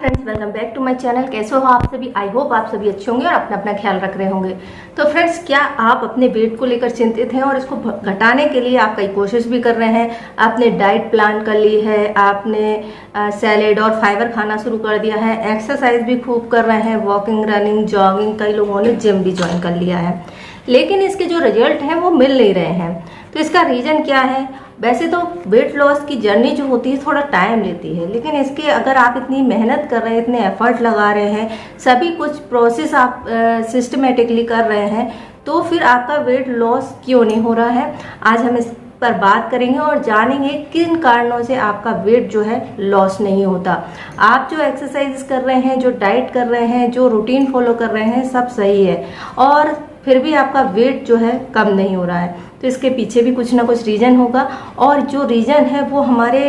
Friends, welcome back to my channel. कैसे हो आप सभी? आई होप आप सभी अच्छे होंगे और अपना अपना ख्याल रख रहे होंगे। तो फ्रेंड्स, क्या आप अपने वेट को लेकर चिंतित हैं और इसको घटाने के लिए आप कई कोशिश भी कर रहे हैं? आपने डाइट प्लान कर ली है, आपने सैलेड और फाइबर खाना शुरू कर दिया है, एक्सरसाइज भी खूब कर रहे हैं, वॉकिंग, रनिंग, जॉगिंग, कई लोगों ने जिम भी ज्वाइन कर लिया है, लेकिन इसके जो रिजल्ट हैं वो मिल नहीं रहे हैं। तो इसका रीज़न क्या है? वैसे तो वेट लॉस की जर्नी जो होती है थोड़ा टाइम लेती है, लेकिन इसके अगर आप इतनी मेहनत कर रहे हैं, इतने एफर्ट लगा रहे हैं, सभी कुछ प्रोसेस आप सिस्टमेटिकली कर रहे हैं, तो फिर आपका वेट लॉस क्यों नहीं हो रहा है? आज हम इस पर बात करेंगे और जानेंगे किन कारणों से आपका वेट जो है लॉस नहीं होता। आप जो एक्सरसाइज कर रहे हैं, जो डाइट कर रहे हैं, जो रूटीन फॉलो कर रहे हैं, सब सही है और फिर भी आपका वेट जो है कम नहीं हो रहा है। तो इसके पीछे भी कुछ ना कुछ रीज़न होगा और जो रीज़न है वो हमारे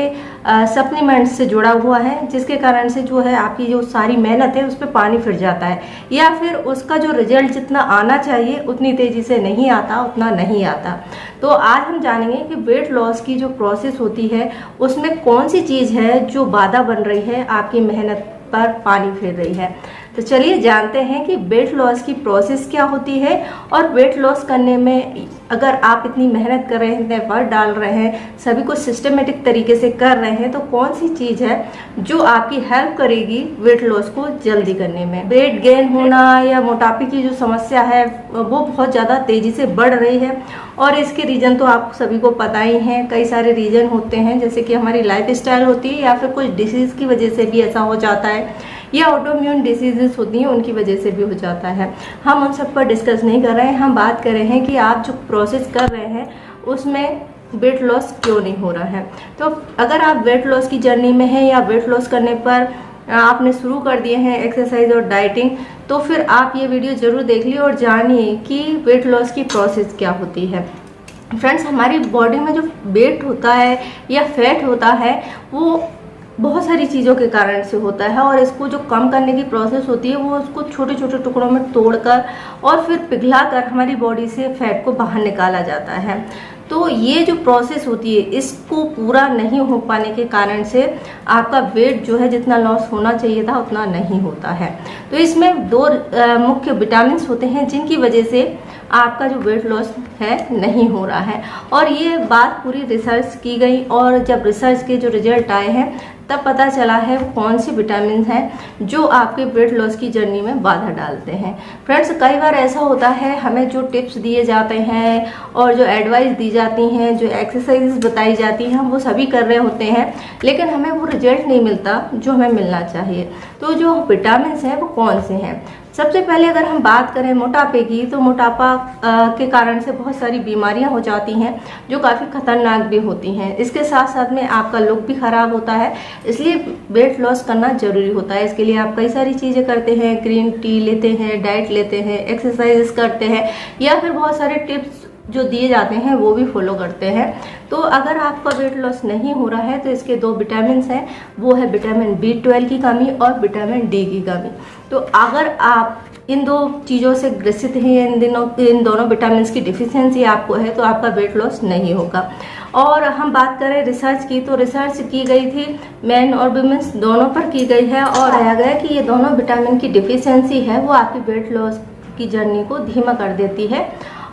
सप्लीमेंट्स से जुड़ा हुआ है, जिसके कारण से जो है आपकी जो सारी मेहनत है उस पर पानी फिर जाता है, या फिर उसका जो रिजल्ट जितना आना चाहिए उतनी तेज़ी से नहीं आता, उतना नहीं आता। तो आज हम जानेंगे कि वेट लॉस की जो प्रोसेस होती है उसमें कौन सी चीज़ है जो बाधा बन रही है, आपकी मेहनत पर पानी फेर रही है। तो चलिए जानते हैं कि वेट लॉस की प्रोसेस क्या होती है और वेट लॉस करने में अगर आप इतनी मेहनत कर रहे हैं, इतने एफर्ट डाल रहे हैं, सभी कुछ सिस्टमेटिक तरीके से कर रहे हैं, तो कौन सी चीज़ है जो आपकी हेल्प करेगी वेट लॉस को जल्दी करने में। वेट गेन होना या मोटापे की जो समस्या है वो बहुत ज़्यादा तेज़ी से बढ़ रही है और इसके रीज़न तो आप सभी को पता ही हैं। कई सारे रीज़न होते हैं, जैसे कि हमारी लाइफ स्टाइल होती है या फिर कुछ डिसीज़ की वजह से भी ऐसा हो जाता है, या ऑटोइम्यून डिसीजेस होती हैं उनकी वजह से भी हो जाता है। हम उन सब पर डिस्कस नहीं कर रहे हैं, हम बात कर रहे हैं कि आप जो प्रोसेस कर रहे हैं उसमें वेट लॉस क्यों नहीं हो रहा है। तो अगर आप वेट लॉस की जर्नी में हैं या वेट लॉस करने पर आपने शुरू कर दिए हैं एक्सरसाइज और डाइटिंग, तो फिर आप ये वीडियो ज़रूर देख लीजिए और जानिए कि वेट लॉस की प्रोसेस क्या होती है। फ्रेंड्स, हमारी बॉडी में जो वेट होता है या फैट होता है वो बहुत सारी चीज़ों के कारण से होता है और इसको जो कम करने की प्रोसेस होती है वो उसको छोटे छोटे टुकड़ों में तोड़कर और फिर पिघलाकर हमारी बॉडी से फैट को बाहर निकाला जाता है। तो ये जो प्रोसेस होती है इसको पूरा नहीं हो पाने के कारण से आपका वेट जो है जितना लॉस होना चाहिए था उतना नहीं होता है। तो इसमें दो मुख्य विटामिन होते हैं जिनकी वजह से आपका जो वेट लॉस है नहीं हो रहा है, और ये बात पूरी रिसर्च की गई और जब रिसर्च के जो रिजल्ट आए हैं तब पता चला है कौन सी विटामिन हैं जो आपके वेट लॉस की जर्नी में बाधा डालते हैं। फ्रेंड्स, कई बार ऐसा होता है हमें जो टिप्स दिए जाते हैं और जो एडवाइस दी जाती हैं, जो एक्सरसाइज बताई जाती हैं, हम वो सभी कर रहे होते हैं, लेकिन हमें वो रिजल्ट नहीं मिलता जो हमें मिलना चाहिए। तो जो विटामिन हैं वो कौन से हैं? सबसे पहले अगर हम बात करें मोटापे की, तो मोटापा के कारण से बहुत सारी बीमारियां हो जाती हैं जो काफ़ी खतरनाक भी होती हैं। इसके साथ साथ में आपका लुक भी ख़राब होता है, इसलिए वेट लॉस करना ज़रूरी होता है। इसके लिए आप कई सारी चीज़ें करते हैं, ग्रीन टी लेते हैं, डाइट लेते हैं, एक्सरसाइज करते हैं, या फिर बहुत सारे टिप्स जो दिए जाते हैं वो भी फॉलो करते हैं। तो अगर आपका वेट लॉस नहीं हो रहा है तो इसके दो विटामिन हैं, वो है विटामिन B12 की कमी और विटामिन D की कमी। तो अगर आप इन दो चीज़ों से ग्रसित हैं, इन दोनों विटामिन की डिफिशियंसी आपको है, तो आपका वेट लॉस नहीं होगा। और हम बात करें रिसर्च की, तो रिसर्च की गई थी मेन और वुमेन्स दोनों पर की गई है और पाया गया कि ये दोनों विटामिन की डिफिशियंसी है वो आपकी वेट लॉस की जर्नी को धीमा कर देती है।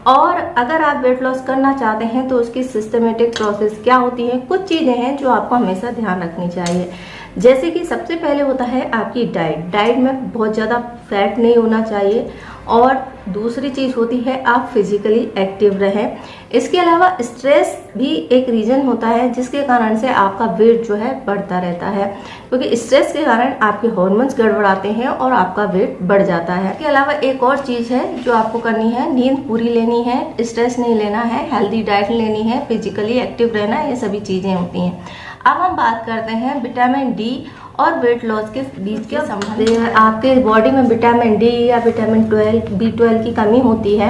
और अगर आप वेट लॉस करना चाहते हैं तो उसकी सिस्टमेटिक प्रोसेस क्या होती है? कुछ चीज़ें हैं जो आपको हमेशा ध्यान रखनी चाहिए, जैसे कि सबसे पहले होता है आपकी डाइट में बहुत ज़्यादा फैट नहीं होना चाहिए, और दूसरी चीज़ होती है आप फिजिकली एक्टिव रहें। इसके अलावा स्ट्रेस भी एक रीज़न होता है जिसके कारण से आपका वेट जो है बढ़ता रहता है, क्योंकि स्ट्रेस के कारण आपके हार्मोन्स गड़बड़ाते हैं और आपका वेट बढ़ जाता है। इसके अलावा एक और चीज़ है जो आपको करनी है, नींद पूरी लेनी है, स्ट्रेस नहीं लेना है, हेल्दी डाइट लेनी है, फिजिकली एक्टिव रहना, ये सभी चीज़ें होती हैं। अब हम बात करते हैं विटामिन D और वेट लॉस के बीच के संबंध। आपके बॉडी में विटामिन D या विटामिन B12 की कमी होती है,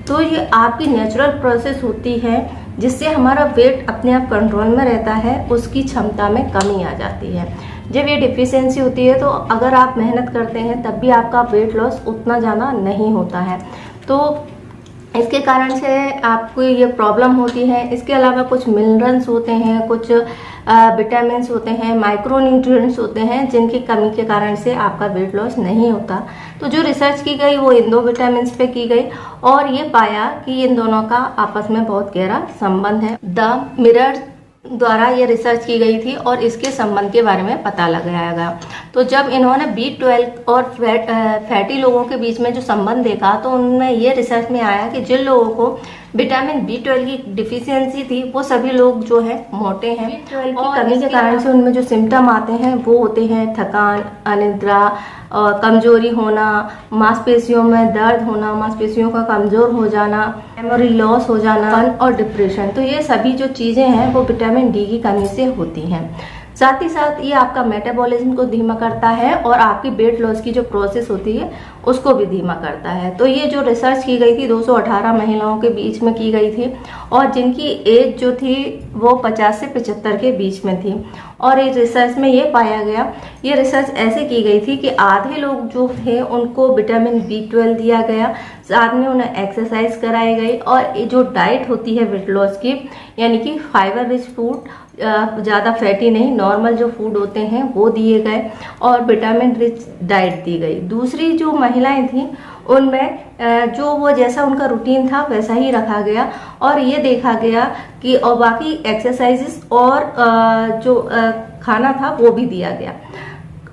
तो ये आपकी नेचुरल प्रोसेस होती है जिससे हमारा वेट अपने आप कंट्रोल में रहता है, उसकी क्षमता में कमी आ जाती है। जब ये डिफिशियंसी होती है तो अगर आप मेहनत करते हैं तब भी आपका वेट लॉस उतना ज़्यादा नहीं होता है, तो इसके कारण से आपको ये प्रॉब्लम होती है। इसके अलावा कुछ मिनरल्स होते हैं, कुछ विटामिन्स होते हैं, माइक्रो न्यूट्रिएंट्स होते हैं, जिनकी कमी के कारण से आपका वेट लॉस नहीं होता। तो जो रिसर्च की गई वो इन 2 विटामिन्स पे की गई और ये पाया कि इन दोनों का आपस में बहुत गहरा संबंध है। द मिरर द्वारा ये रिसर्च की गई थी और इसके संबंध के बारे में पता लगाया गया। तो जब इन्होंने B12 और फैटी लोगों के बीच में जो संबंध देखा तो उनमें ये रिसर्च में आया कि जिन लोगों को विटामिन B12 की डिफिशियंसी थी वो सभी लोग जो है मोटे हैं। B12 की कमी के कारण से उनमें जो सिम्टम आते हैं वो होते हैं थकान, अनिद्रा, कमजोरी होना, मांसपेशियों में दर्द होना, मांसपेशियों का कमजोर हो जाना, मेमोरी लॉस हो जाना और डिप्रेशन। तो ये सभी जो चीजें हैं वो विटामिन डी की कमी से होती हैं। साथ ही साथ ये आपका मेटाबॉलिज्म को धीमा करता है और आपकी वेट लॉस की जो प्रोसेस होती है उसको भी धीमा करता है। तो ये जो रिसर्च की गई थी 218 महिलाओं के बीच में की गई थी और जिनकी एज जो थी वो 50 से 75 के बीच में थी। और इस रिसर्च में ये पाया गया, ये रिसर्च ऐसे की गई थी कि आधे लोग जो थे उनको विटामिन B12 दिया गया, साथ में उन्हें एक्सरसाइज कराई गई और जो डाइट होती है वेट लॉस की, यानी कि फाइबर रिच फूड, ज़्यादा फैटी नहीं, नॉर्मल जो फूड होते हैं वो दिए गए और विटामिन रिच डाइट दी गई। दूसरी जो महिलाएं थीं उनमें जो वो जैसा उनका रूटीन था वैसा ही रखा गया और ये देखा गया कि और बाकी एक्सरसाइजेस और जो खाना था वो भी दिया गया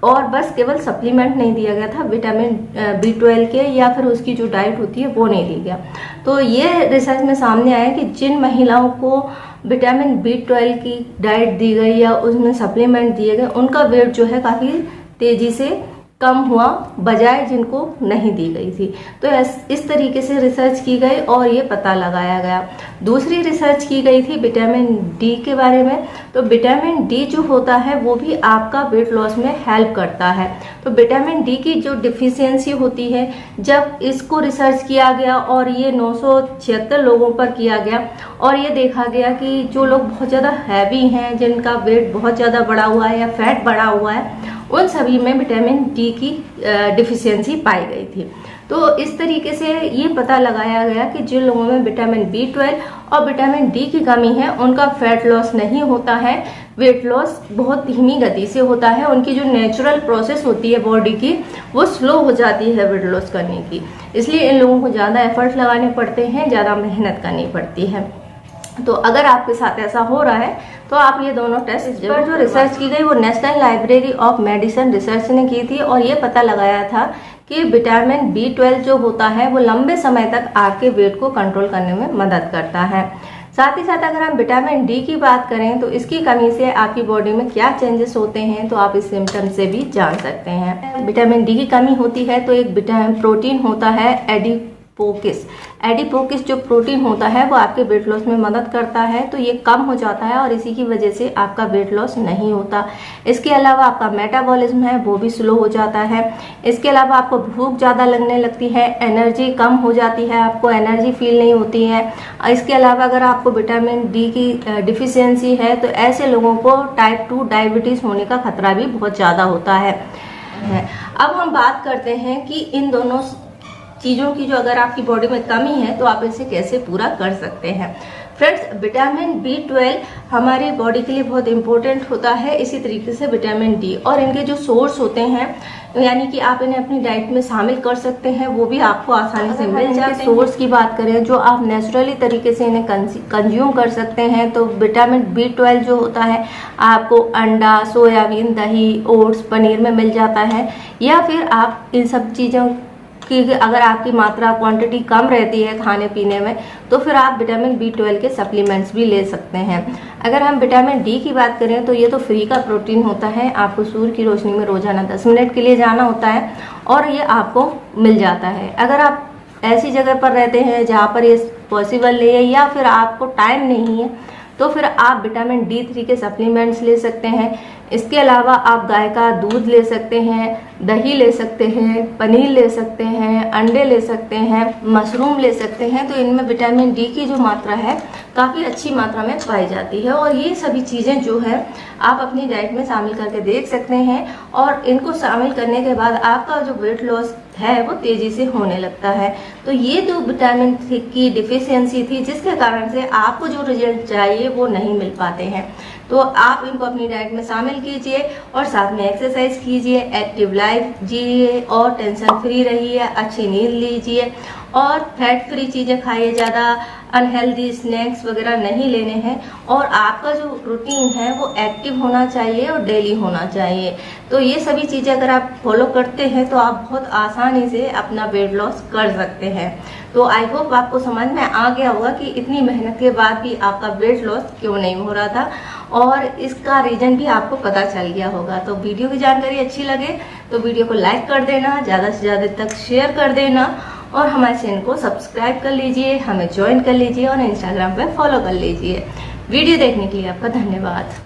और बस केवल सप्लीमेंट नहीं दिया गया था, विटामिन B12 के या फिर उसकी जो डाइट होती है वो नहीं दी गया। तो ये रिसर्च में सामने आया कि जिन महिलाओं को विटामिन B12 की डाइट दी गई या उसमें सप्लीमेंट दिए गए उनका वेट जो है काफ़ी तेज़ी से कम हुआ बजाय जिनको नहीं दी गई थी। तो इस तरीके से रिसर्च की गई और ये पता लगाया गया। दूसरी रिसर्च की गई थी विटामिन डी के बारे में। तो विटामिन डी जो होता है वो भी आपका वेट लॉस में हेल्प करता है। तो विटामिन डी की जो डिफिशियंसी होती है, जब इसको रिसर्च किया गया और ये 976 लोगों पर किया गया और ये देखा गया कि जो लोग बहुत ज़्यादा हैवी हैं, जिनका वेट बहुत ज़्यादा बढ़ा हुआ है या फैट बढ़ा हुआ है, उन सभी में विटामिन डी की डिफिशियंसी पाई गई थी। तो इस तरीके से ये पता लगाया गया कि जिन लोगों में विटामिन B12 और विटामिन डी की कमी है उनका फैट लॉस नहीं होता है, वेट लॉस बहुत धीमी गति से होता है। उनकी जो नेचुरल प्रोसेस होती है बॉडी की वो स्लो हो जाती है वेट लॉस करने की, इसलिए इन लोगों को ज़्यादा एफर्ट लगाने पड़ते हैं, ज़्यादा मेहनत करनी पड़ती है। तो अगर आपके साथ ऐसा हो रहा है तो आप ये दोनों टेस्ट पर जो रिसर्च की गई वो national library of medicine research ने की थी और ये पता लगाया था कि विटामिन B12 जो होता है वो लंबे समय तक आपके वेट को कंट्रोल करने में मदद करता है। साथ ही साथ अगर हम विटामिन डी की बात करें तो इसकी कमी से आपकी बॉडी में क्या चेंजेस होते हैं तो आप इस सिम्टम से भी जान सकते हैं। विटामिन डी की कमी होती है तो एक विटामिन प्रोटीन होता है एडिपोकिस जो प्रोटीन होता है वो आपके वेट लॉस में मदद करता है, तो ये कम हो जाता है और इसी की वजह से आपका वेट लॉस नहीं होता। इसके अलावा आपका मेटाबॉलिज्म है वो भी स्लो हो जाता है। इसके अलावा आपको भूख ज़्यादा लगने लगती है, एनर्जी कम हो जाती है, आपको एनर्जी फील नहीं होती है। इसके अलावा अगर आपको विटामिन डी की डिफिशियंसी है तो ऐसे लोगों को टाइप 2 डायबिटीज़ होने का खतरा भी बहुत ज़्यादा होता है। अब हम बात करते हैं कि इन दोनों चीज़ों की जो अगर आपकी बॉडी में कमी है तो आप इसे कैसे पूरा कर सकते हैं। फ्रेंड्स, विटामिन B12 हमारी बॉडी के लिए बहुत इंपॉर्टेंट होता है, इसी तरीके से विटामिन डी और इनके जो सोर्स होते हैं यानी कि आप इन्हें अपनी डाइट में शामिल कर सकते हैं, वो भी आपको आसानी से मिल जाते हैं। सोर्स की बात करें जो आप नेचुरली तरीके से इन्हें कंज्यूम कर सकते हैं तो विटामिन B12 जो होता है आपको अंडा, सोयाबीन, दही, ओट्स, पनीर में मिल जाता है, या फिर आप इन सब चीज़ों कि अगर आपकी मात्रा क्वांटिटी कम रहती है खाने पीने में तो फिर आप विटामिन B12 के सप्लीमेंट्स भी ले सकते हैं। अगर हम विटामिन डी की बात करें तो ये तो फ्री का प्रोटीन होता है, आपको सूर्य की रोशनी में रोजाना 10 मिनट के लिए जाना होता है और ये आपको मिल जाता है। अगर आप ऐसी जगह पर रहते हैं जहाँ पर ये पॉसिबल नहीं है या फिर आपको टाइम नहीं है तो फिर आप विटामिन D3 के सप्लीमेंट्स ले सकते हैं। इसके अलावा आप गाय का दूध ले सकते हैं, दही ले सकते हैं, पनीर ले सकते हैं, अंडे ले सकते हैं, मशरूम ले सकते हैं। तो इनमें विटामिन डी की जो मात्रा है काफ़ी अच्छी मात्रा में पाई जाती है और ये सभी चीज़ें जो है आप अपनी डाइट में शामिल करके देख सकते हैं और इनको शामिल करने के बाद आपका जो वेट लॉस है वो तेज़ी से होने लगता है। तो ये जो विटामिन की डिफिशियंसी थी जिसके कारण से आपको जो रिजल्ट चाहिए वो नहीं मिल पाते हैं। तो आप इनको अपनी डाइट में शामिल कीजिए और साथ में एक्सरसाइज कीजिए, एक्टिव लाइफ जिए और टेंशन फ्री रहिए, अच्छी नींद लीजिए और फैट फ्री चीज़ें खाइए, ज़्यादा अनहेल्दी स्नैक्स वगैरह नहीं लेने हैं। और आपका जो रूटीन है वो एक्टिव होना चाहिए और डेली होना चाहिए। तो ये सभी चीज़ें अगर आप फॉलो करते हैं तो आप बहुत आसानी से अपना वेट लॉस कर सकते हैं। तो आई होप आपको समझ में आ गया होगा कि इतनी मेहनत के बाद भी आपका वेट लॉस क्यों नहीं हो रहा था, और इसका रीज़न भी आपको पता चल गया होगा। तो वीडियो की जानकारी अच्छी लगे तो वीडियो को लाइक कर देना, ज़्यादा से ज़्यादा तक शेयर कर देना और हमारे चैनल को सब्सक्राइब कर लीजिए, हमें ज्वाइन कर लीजिए और इंस्टाग्राम पे फॉलो कर लीजिए। वीडियो देखने के लिए आपका धन्यवाद।